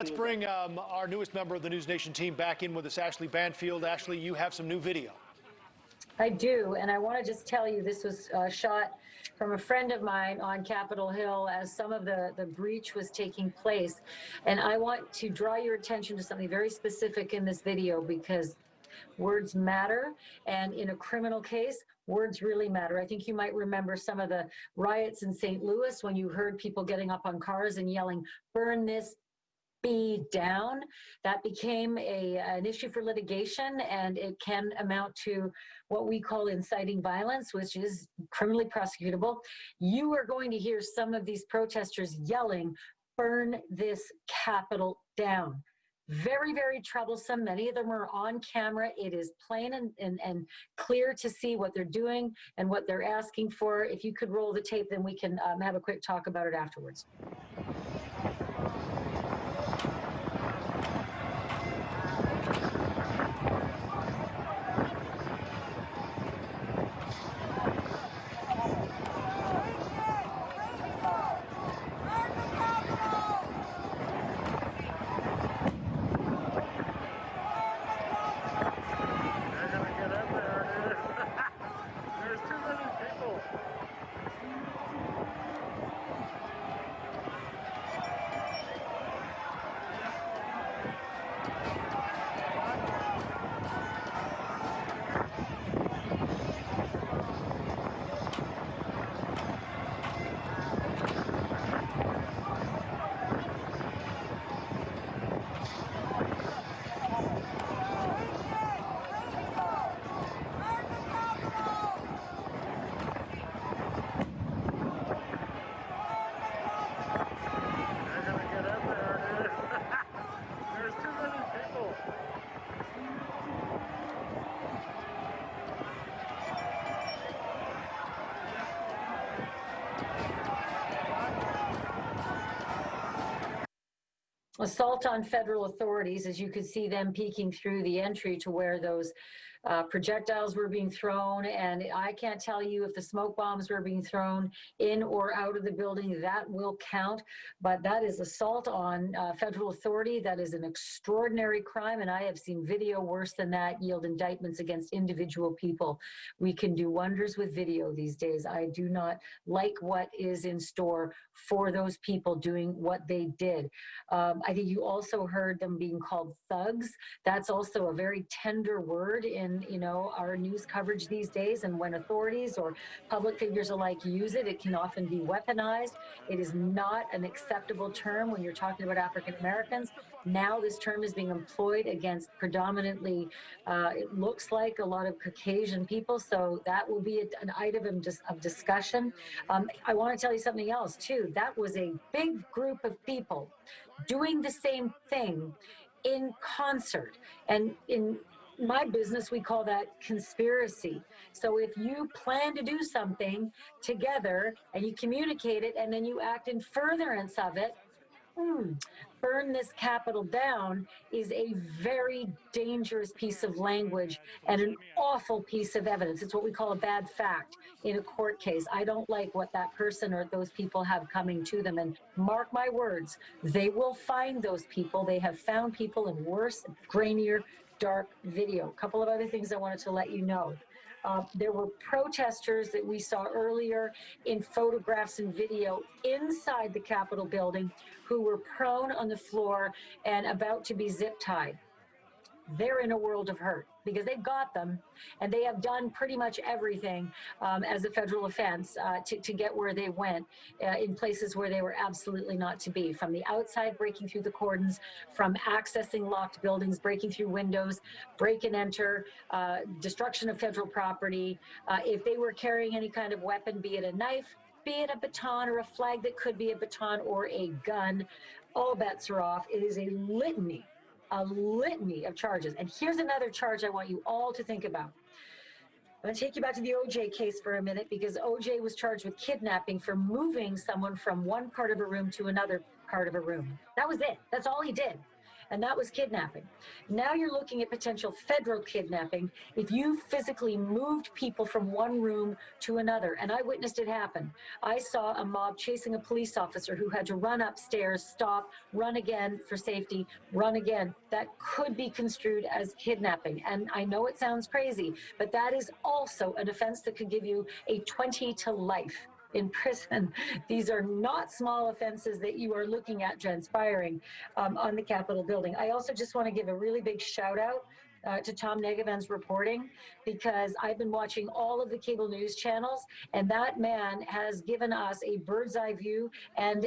Let's bring our newest member of the News Nation team back in with us, Ashley Banfield. Ashley, you have some new video. I do, and I want to just tell you this was shot from a friend of mine on Capitol Hill as some of the breach was taking place. And I want to draw your attention to something very specific in this video because words matter, and in a criminal case, words really matter. I think you might remember some of the riots in St. Louis when you heard people getting up on cars and yelling, "Burn this be down." That became an issue for litigation, and it can amount to what we call inciting violence, which is criminally prosecutable. You are going to hear some of these protesters yelling, "Burn this Capitol down." Very, very troublesome. Many of them are on camera. It is plain and clear to see what they're doing and what they're asking for. If you could roll the tape, then we can have a quick talk about it afterwards. Assault on federal authorities, as you could see them peeking through the entry to where those projectiles were being thrown. And I can't tell you if the smoke bombs were being thrown in or out of the building. That will count. But that is assault on federal authority. That is an extraordinary crime. And I have seen video worse than that yield indictments against individual people. We can do wonders with video these days. I do not like what is in store for those people doing what they did. I think you also heard them being called thugs. That's also a very tender word in our news coverage these days. And when authorities or public figures alike use it, it can often be weaponized. It is not an acceptable term when you're talking about African Americans. Now this term is being employed against predominantly, it looks like a lot of Caucasian people. So that will be an item of discussion. I want to tell you something else too. That was a big group of people doing the same thing in concert. And in my business, we call that conspiracy. So if you plan to do something together and you communicate it and then you act in furtherance of it, burn this Capitol down is a very dangerous piece of language and an awful piece of evidence. It's what we call a bad fact in a court case. I don't like what that person or those people have coming to them. And mark my words, they will find those people. They have found people in worse, grainier, dark video. A couple of other things I wanted to let you know. There were protesters that we saw earlier in photographs and video inside the Capitol building who were prone on the floor and about to be zip tied. They're in a world of hurt because they've got them and they have done pretty much everything as a federal offense to get where they went in places where they were absolutely not to be. From the outside, breaking through the cordons, from accessing locked buildings, breaking through windows, break and enter, destruction of federal property. If they were carrying any kind of weapon, be it a knife, be it a baton or a flag that could be a baton or a gun, all bets are off. It is a litany of charges. And here's another charge I want you all to think about. I'm going to take you back to the OJ case for a minute because OJ was charged with kidnapping for moving someone from one part of a room to another part of a room. That was it. That's all he did. and that was kidnapping. Now you're looking at potential federal kidnapping if you physically moved people from one room to another. And I witnessed it happen. I saw a mob chasing a police officer who had to run upstairs, stop, run again for safety, run again. That could be construed as kidnapping. And I know it sounds crazy, but that is also an offense that could give you a 20 to life in prison. These are not small offenses that you are looking at transpiring on the Capitol building. I also just want to give a really big shout out to Tom Negavan's reporting, because I've been watching all of the cable news channels, and that man has given us a bird's eye view and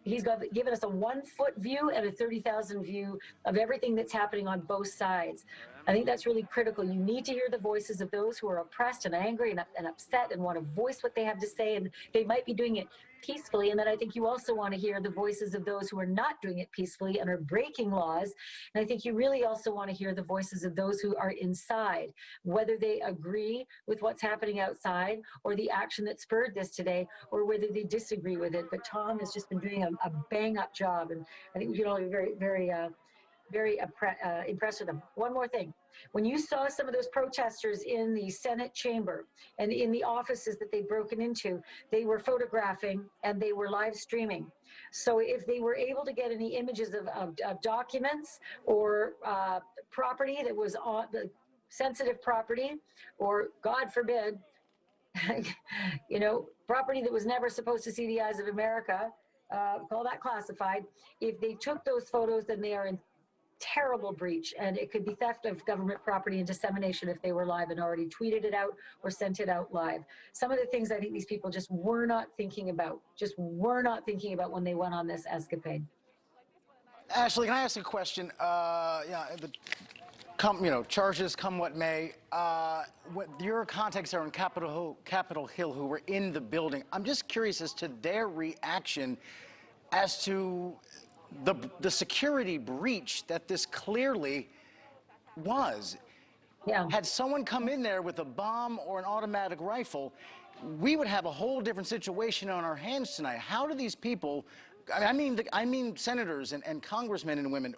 he's given us a 1-foot view and a 30,000 view of everything that's happening on both sides. I think that's really critical. You need to hear the voices of those who are oppressed and angry and upset and want to voice what they have to say, and they might be doing it peacefully. And then I think you also want to hear the voices of those who are not doing it peacefully and are breaking laws. And I think you really also want to hear the voices of those who are inside, whether they agree with what's happening outside or the action that spurred this today, or whether they disagree with it. But Tom has just been doing a bang-up job, and I think we can all be very impressed with them. One more thing. When you saw some of those protesters in the Senate chamber and in the offices that they'd broken into, they were photographing and they were live streaming. So if they were able to get any images of documents or property that was on the sensitive property, or God forbid, property that was never supposed to see the eyes of America, call that classified. If they took those photos, then they are in terrible breach, and it could be theft of government property and dissemination if they were live and already tweeted it out or sent it out live. Some of the things I think these people just were not thinking about when they went on this escapade. Ashley, can I ask a question? Charges come what may. What your contacts are in Capitol Hill who were in the building. I'm just curious as to their reaction as to the security breach that this clearly was. Yeah. Had someone come in there with a bomb or an automatic rifle, we would have a whole different situation on our hands tonight. How do these people, I mean senators and congressmen and women,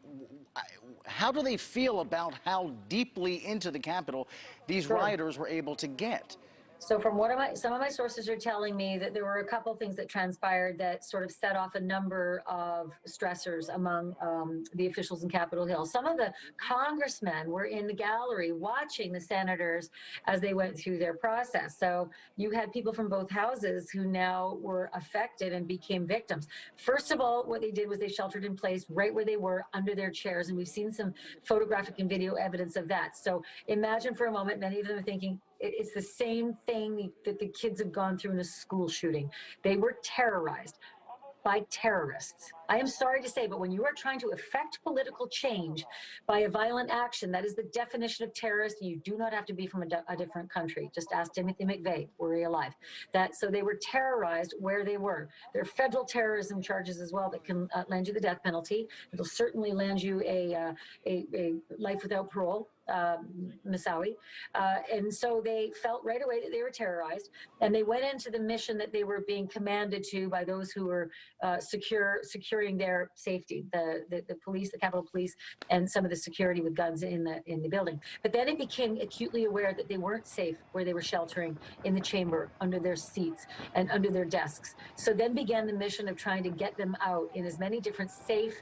how do they feel about how deeply into the Capitol these rioters were able to get? So from some of my sources are telling me that there were a couple of things that transpired that sort of set off a number of stressors among the officials in Capitol Hill. Some of the congressmen were in the gallery watching the senators as they went through their process. So you had people from both houses who now were affected and became victims. First of all, what they did was they sheltered in place right where they were under their chairs, and we've seen some photographic and video evidence of that. So imagine for a moment, many of them are thinking, it's the same thing that the kids have gone through in a school shooting. They were terrorized by terrorists. I am sorry to say, but when you are trying to effect political change by a violent action, that is the definition of terrorist. You do not have to be from a different country. Just ask Timothy McVeigh, were he alive? So they were terrorized where they were. There are federal terrorism charges as well that can land you the death penalty. It'll certainly land you a life without parole. Moussaoui. And so they felt right away that they were terrorized, and they went into the mission that they were being commanded to by those who were securing their safety, the police, the Capitol Police, and some of the security with guns in the building. But then it became acutely aware that they weren't safe where they were sheltering in the chamber, under their seats and under their desks. So then began the mission of trying to get them out in as many different safe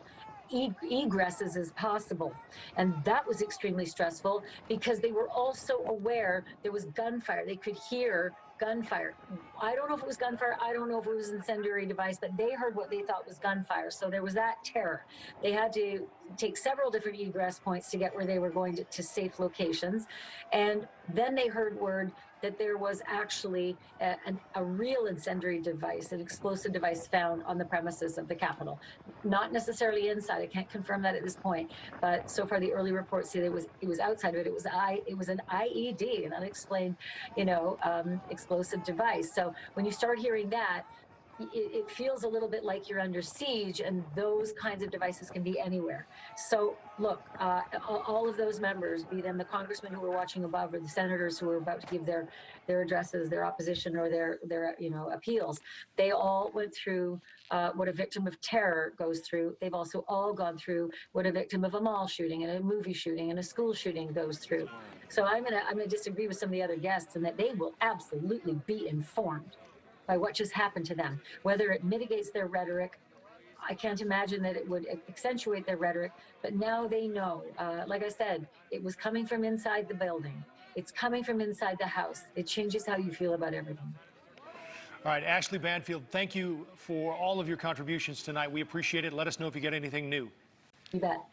egresses as possible. And that was extremely stressful because they were also aware there was gunfire. They could hear gunfire. I don't know if it was gunfire. I don't know if it was an incendiary device, but they heard what they thought was gunfire. So there was that terror. They had to take several different egress points to get where they were going to safe locations. And then they heard word that there was actually a real incendiary device, an explosive device found on the premises of the Capitol. Not necessarily inside. I can't confirm that at this point, but so far the early reports say that it was outside of it. It was an IED, an unexplained, explosive device. So when you start hearing that, it feels a little bit like you're under siege, and those kinds of devices can be anywhere. So look, all of those members, be them the congressmen who are watching above or the senators who are about to give their addresses, their opposition or their appeals, they all went through what a victim of terror goes through. They've also all gone through what a victim of a mall shooting and a movie shooting and a school shooting goes through. So I'm gonna disagree with some of the other guests in that they will absolutely be informed by what just happened to them. Whether it mitigates their rhetoric, I can't imagine that it would accentuate their rhetoric, but now they know. Like I said, it was coming from inside the building. It's coming from inside the house. It changes how you feel about everything. All right, Ashley Banfield, thank you for all of your contributions tonight. We appreciate it. Let us know if you get anything new. You bet.